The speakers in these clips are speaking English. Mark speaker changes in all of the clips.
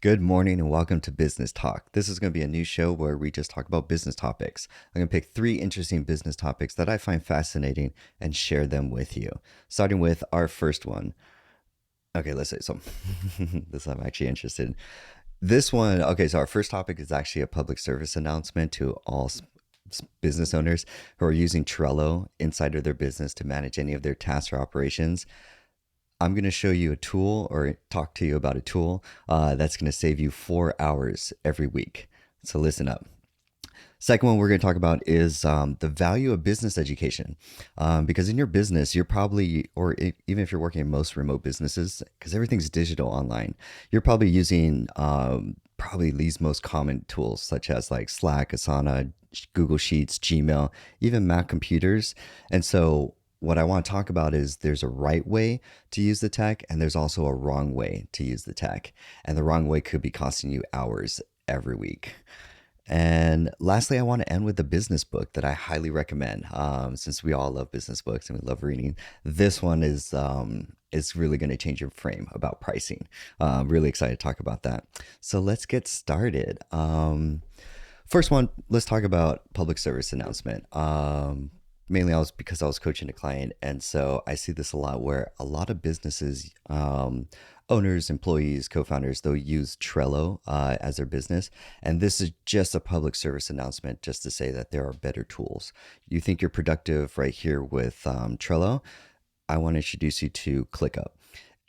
Speaker 1: Good morning and welcome to Business Talk. This is going to be a new show where we just talk about business topics. I'm going to pick three interesting business topics that I find fascinating and share them with you. Starting with our first one. Okay, let's say so. This I'm actually interested in. This one, okay, so our first topic is actually a public service announcement to all business owners who are using Trello inside of their business to manage any of their tasks or operations. I'm going to show you a tool or talk to you about a tool that's going to save you 4 hours every week. So listen up. Second one we're going to talk about is the value of business education. Because in your business, you're probably, even if you're working in most remote businesses, because everything's digital online, you're probably using probably these most common tools such as like Slack, Asana, Google Sheets, Gmail, even Mac computers. And so what I want to talk about is there's a right way to use the tech and there's also a wrong way to use the tech. And the wrong way could be costing you hours every week. And lastly, I want to end with a business book that I highly recommend. Since we all love business books and we love reading, this one is really going to change your frame about pricing. I'm really excited to talk about that. So let's get started. First one, let's talk about public service announcement. Mainly because I was coaching a client, and so I see this a lot where a lot of businesses, owners, employees, co-founders, they'll use Trello as their business, and this is just a public service announcement, just to say that there are better tools. You think you're productive right here with Trello? I want to introduce you to Clickup.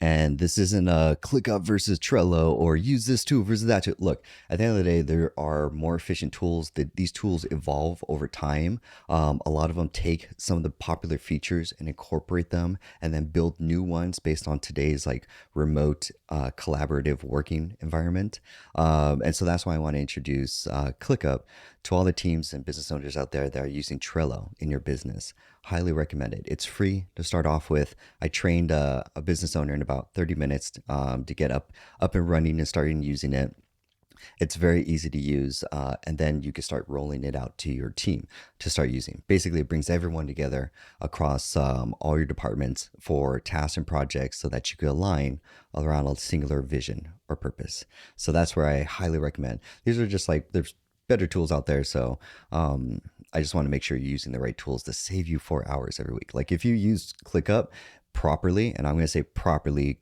Speaker 1: And this isn't a Clickup versus Trello or use this tool versus that tool. Look, at the end of the day, there are more efficient tools. That these tools evolve over time. A lot of them take some of the popular features and incorporate them, and then build new ones based on today's like remote, collaborative working environment. And so that's why I want to introduce Clickup to all the teams and business owners out there that are using Trello in your business. Highly recommend it. It's free to start off with. I trained a business owner in about 30 minutes to get up and running and starting using it. It's very easy to use, and then you can start rolling it out to your team to start using. Basically, it brings everyone together across all your departments for tasks and projects so that you can align around a singular vision or purpose. So that's where I highly recommend. These are just like, there's better tools out there. So I just want to make sure you're using the right tools to save you 4 hours every week. Like if you use ClickUp properly, and I'm going to say properly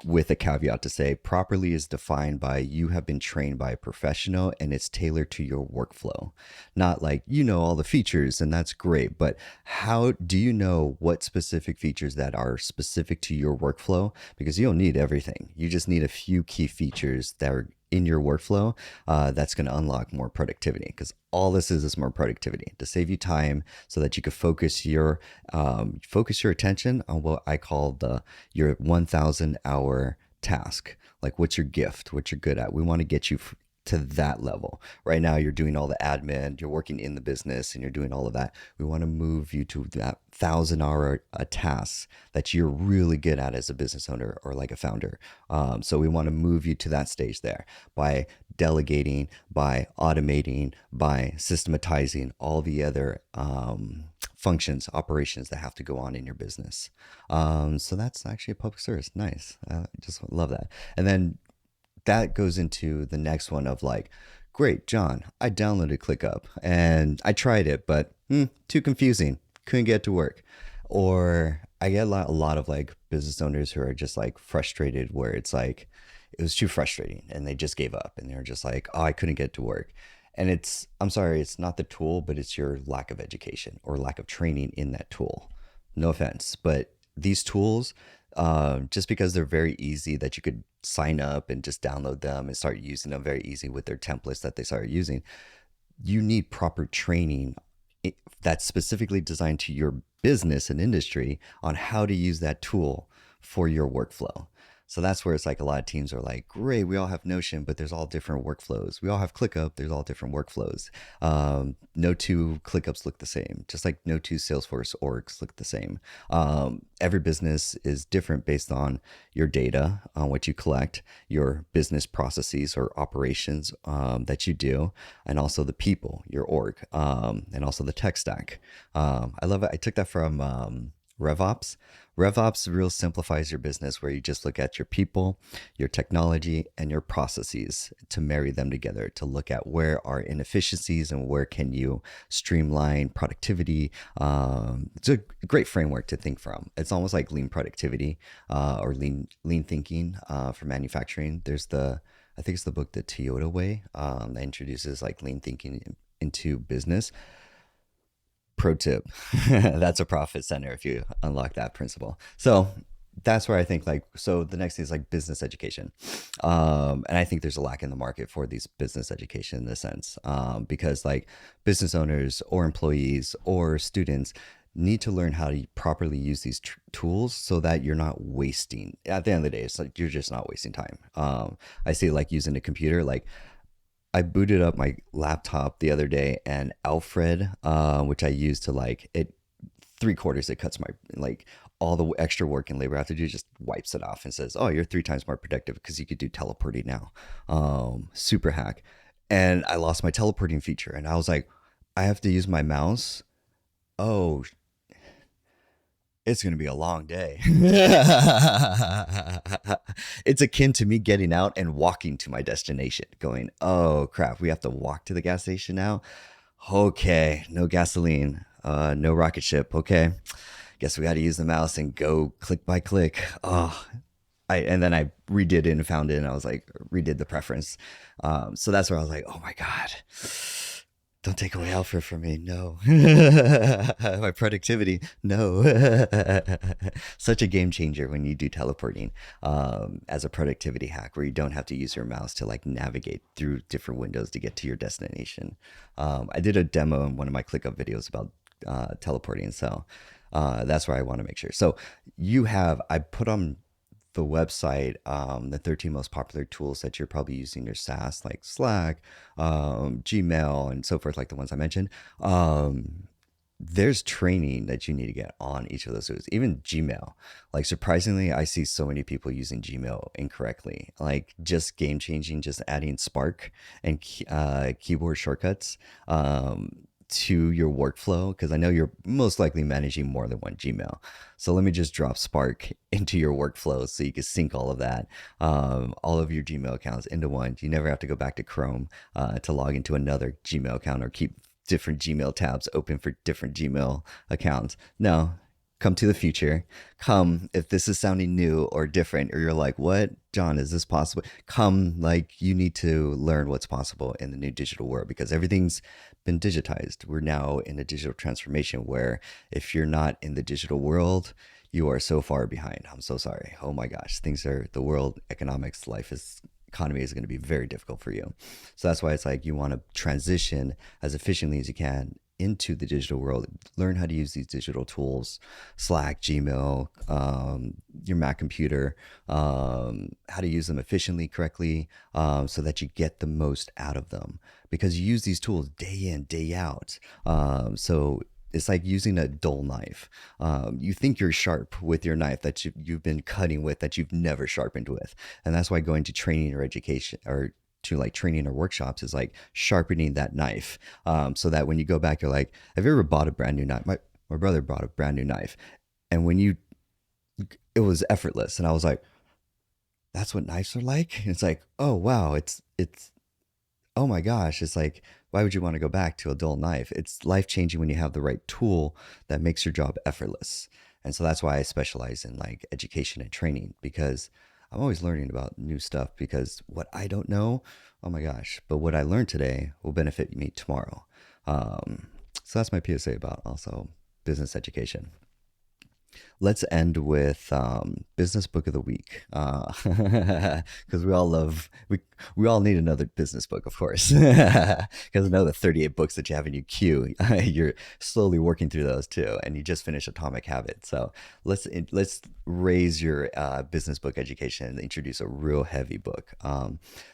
Speaker 1: with a caveat to say properly is defined by you have been trained by a professional and it's tailored to your workflow. Not like you know all the features and that's great, but how do you know what specific features that are specific to your workflow? Because you don't need everything. You just need a few key features that are in your workflow that's going to unlock more productivity, because all this is more productivity to save you time so that you can focus your attention on what I call your 1,000 hour task. Like what's your gift, what you're good at. We want to get you to that level. Right now you're doing all the admin, you're working in the business and you're doing all of that. We want to move you to that 1,000 hour tasks that you're really good at as a business owner or like a founder. So we want to move you to that stage there by delegating, by automating, by systematizing all the other functions, operations that have to go on in your business. So that's actually a public service. Nice. I just love that. And then that goes into the next one of like, great, John, I downloaded ClickUp and I tried it, but too confusing. Couldn't get to work. Or I get a lot of like business owners who are just like frustrated where it's like, it was too frustrating and they just gave up and they're just like, oh, I couldn't get to work. And I'm sorry, it's not the tool, but it's your lack of education or lack of training in that tool. No offense, but these tools, just because they're very easy that you could sign up and just download them and start using them very easy with their templates that they start using, you need proper training that's specifically designed to your business and industry on how to use that tool for your workflow. So that's where it's like a lot of teams are like, great, we all have Notion, but there's all different workflows. We all have ClickUp, there's all different workflows. No two ClickUps look the same, just like no two Salesforce orgs look the same. Every business is different based on your data, on what you collect, your business processes or operations that you do, and also the people, your org, and also the tech stack. I love it. I took that from RevOps. RevOps real simplifies your business where you just look at your people, your technology, and your processes to marry them together to look at where are inefficiencies and where can you streamline productivity. It's a great framework to think from. It's almost like lean productivity or lean thinking for manufacturing. There's the I think it's the book The Toyota Way that introduces like lean thinking into business. Pro tip, that's a profit center if you unlock that principle. So that's where I think like so the next thing is like business education, and I think there's a lack in the market for these business education in this sense, because like business owners or employees or students need to learn how to properly use these tools so that you're not wasting at the end of the day. It's like you're just not wasting time. I see like using a computer, like I booted up my laptop the other day, and Alfred, which I use to like it, 3/4 it cuts my like all the extra work and labor I have to do, just wipes it off and says, "Oh, you're 3 times more productive because you could do teleporting now." Super hack. And I lost my teleporting feature, and I was like, I have to use my mouse. Oh, it's going to be a long day. It's akin to me getting out and walking to my destination, going, oh crap, we have to walk to the gas station now. Okay, no gasoline, no rocket ship. Okay, guess we got to use the mouse and go click by click. Oh, and then I redid it and found it, and I was like, redid the preference. So that's where I was like, oh my God, don't take away Alfred from me. No. My productivity. No. Such a game changer when you do teleporting as a productivity hack where you don't have to use your mouse to like navigate through different windows to get to your destination. I did a demo in one of my ClickUp videos about teleporting. So that's where I want to make sure. So I put on the website, the 13 most popular tools that you're probably using your SaaS, like Slack, Gmail, and so forth, like the ones I mentioned. There's training that you need to get on each of those tools, even Gmail. Like, surprisingly, I see so many people using Gmail incorrectly, like just game changing, just adding Spark and keyboard shortcuts. To your workflow, because I know you're most likely managing more than one Gmail. So let me just drop Spark into your workflow so you can sync all of that, all of your Gmail accounts into one. You never have to go back to Chrome to log into another Gmail account or keep different Gmail tabs open for different Gmail accounts. No, come to the future. Come if this is sounding new or different, or you're like, what, John, is this possible? Come, like, you need to learn what's possible in the new digital world because everything's been digitized. We're now in a digital transformation where if you're not in the digital world, you are so far behind. I'm so sorry. Oh my gosh, the world economics, economy is going to be very difficult for you. So that's why it's like you want to transition as efficiently as you can into the digital world. Learn how to use these digital tools, Slack, Gmail, your Mac computer, how to use them efficiently, correctly, so that you get the most out of them because you use these tools day in, day out. So it's like using a dull knife. You think you're sharp with your knife that you've been cutting with that you've never sharpened with. And that's why going to training or education or to like training or workshops is like sharpening that knife, so that when you go back, you're like, have you ever bought a brand new knife? My brother bought a brand new knife, and it was effortless, and I was like, that's what knives are like. And it's like, oh wow, it's oh my gosh, it's like, why would you want to go back to a dull knife? It's life changing when you have the right tool that makes your job effortless. And so that's why I specialize in like education and training because I'm always learning about new stuff because what I don't know, oh my gosh, but what I learned today will benefit me tomorrow. So that's my PSA about also business education. Let's end with business book of the week, because we all need another business book, of course. Because I know the 38 books that you have in your queue, you're slowly working through those too, and you just finished Atomic Habit. So let's raise your business book education and introduce a real heavy book.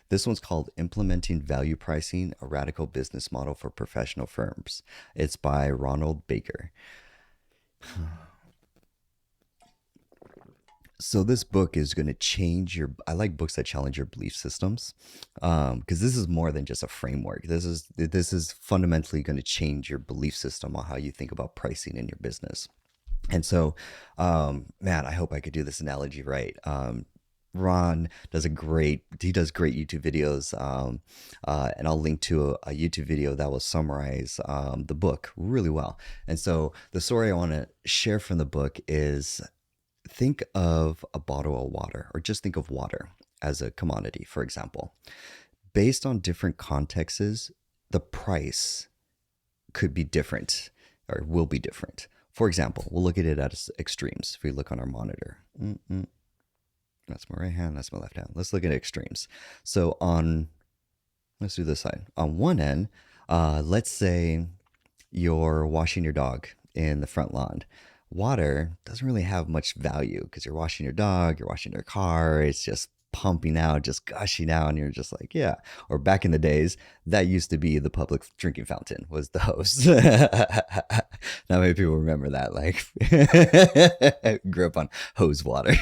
Speaker 1: This one's called Implementing Value Pricing: A Radical Business Model for Professional Firms. It's by Ronald Baker. So this book is going to change I like books that challenge your belief systems, because this is more than just a framework. This is fundamentally going to change your belief system on how you think about pricing in your business. And so, man, I hope I could do this analogy right. Ron he does great YouTube videos, and I'll link to a YouTube video that will summarize the book really well. And so, the story I want to share from the book is think of a bottle of water, or just think of water as a commodity, for example. Based on different contexts, the price could be different or will be different. For example, we'll look at it at extremes. If we look on our monitor, that's my right hand, that's my left hand. Let's look at extremes. So let's do this side. On one end, let's say you're washing your dog in the front lawn. Water doesn't really have much value because you're washing your dog, you're washing your car, it's just pumping out, just gushing out, and you're just like, yeah. Or back in the days, that used to be the public drinking fountain, was the hose. Not many people remember that. Like, grew up on hose water.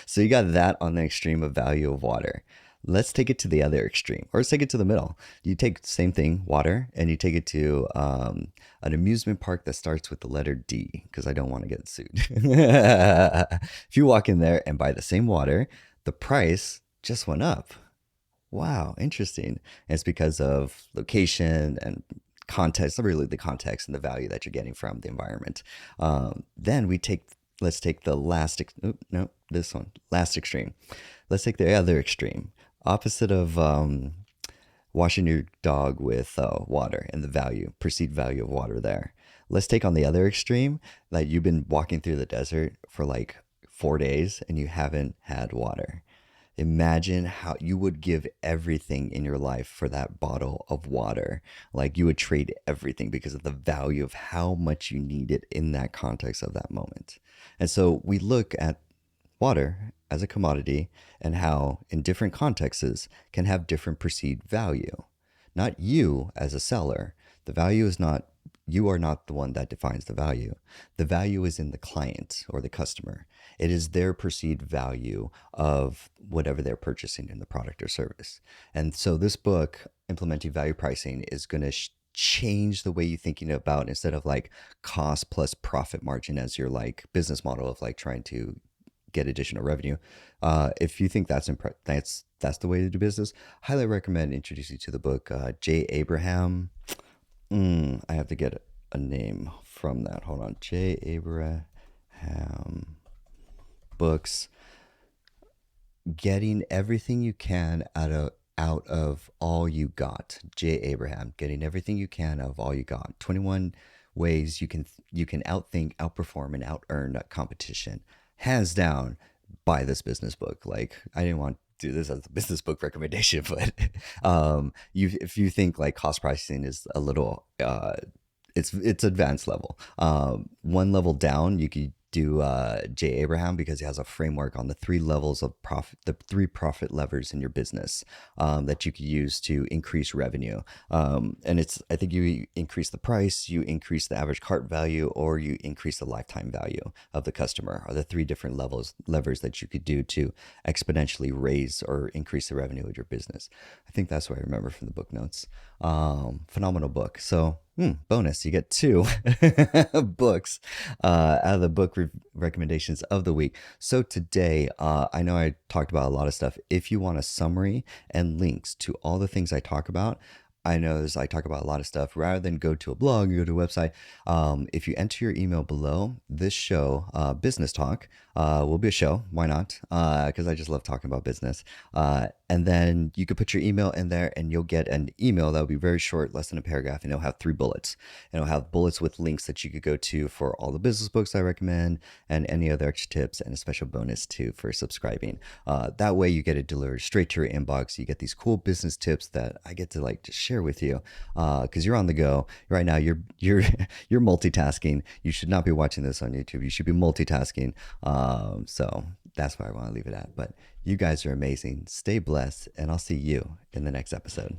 Speaker 1: So you got that on the extreme of value of water. Let's take it to the other extreme, or let's take it to the middle. You take the same thing, water, and you take it to an amusement park that starts with the letter D, because I don't want to get sued. If you walk in there and buy the same water, the price just went up. Wow, interesting. And it's because of location and context, really the context and the value that you're getting from the environment. Then let's take the no, this one, last extreme. Let's take the other extreme, opposite of washing your dog with water and the perceived value of water there. Let's take on the other extreme that you've been walking through the desert for like 4 days and you haven't had water. Imagine how you would give everything in your life for that bottle of water. Like you would trade everything because of the value of how much you need it in that context of that moment. And so we look at water as a commodity and how in different contexts can have different perceived value. Not you as a seller. The value is not, you are not the one that defines the value. The value is in the client or the customer. It is their perceived value of whatever they're purchasing in the product or service. And so this book, Implementing Value Pricing, is going to change the way you're thinking about, instead of like cost plus profit margin as your like business model of like trying to get additional revenue. If you think that's the way to do business, highly recommend introducing you to the book. Jay Abraham. I have to get a name from that. Hold on. Jay Abraham books. Getting everything you can out of all you got. Jay Abraham. Getting everything you can out of all you got. 21 ways you can outthink, outperform, and out earn competition. Hands down, buy this business book. Like, I didn't want to do this as a business book recommendation, but if you think like cost pricing is a little it's advanced level. One level down, you could do Jay Abraham, because he has a framework on the three levels of profit, the three profit levers in your business that you could use to increase revenue. And I think you increase the price, you increase the average cart value, or you increase the lifetime value of the customer, are the three different levers that you could do to exponentially raise or increase the revenue of your business. I think that's what I remember from the book notes. Phenomenal book. So bonus, you get 2 books out of the book recommendations of the week. So today, I know I talked about a lot of stuff. If you want a summary and links to all the things I talk about, I know I talk about a lot of stuff. Rather than go to a blog, you go to a website. If you enter your email below, this show, Business Talk, will be a show. Why not? Because I just love talking about business. And then you could put your email in there and you'll get an email that will be very short, less than a paragraph, and it'll have 3 bullets. And it'll have bullets with links that you could go to for all the business books I recommend and any other extra tips, and a special bonus too for subscribing. That way you get it delivered straight to your inbox. You get these cool business tips that I get to like just share with you, because you're on the go right now. You're multitasking. You should not be watching this on YouTube. You should be multitasking. So that's where I want to leave it at. But you guys are amazing. Stay blessed, and I'll see you in the next episode.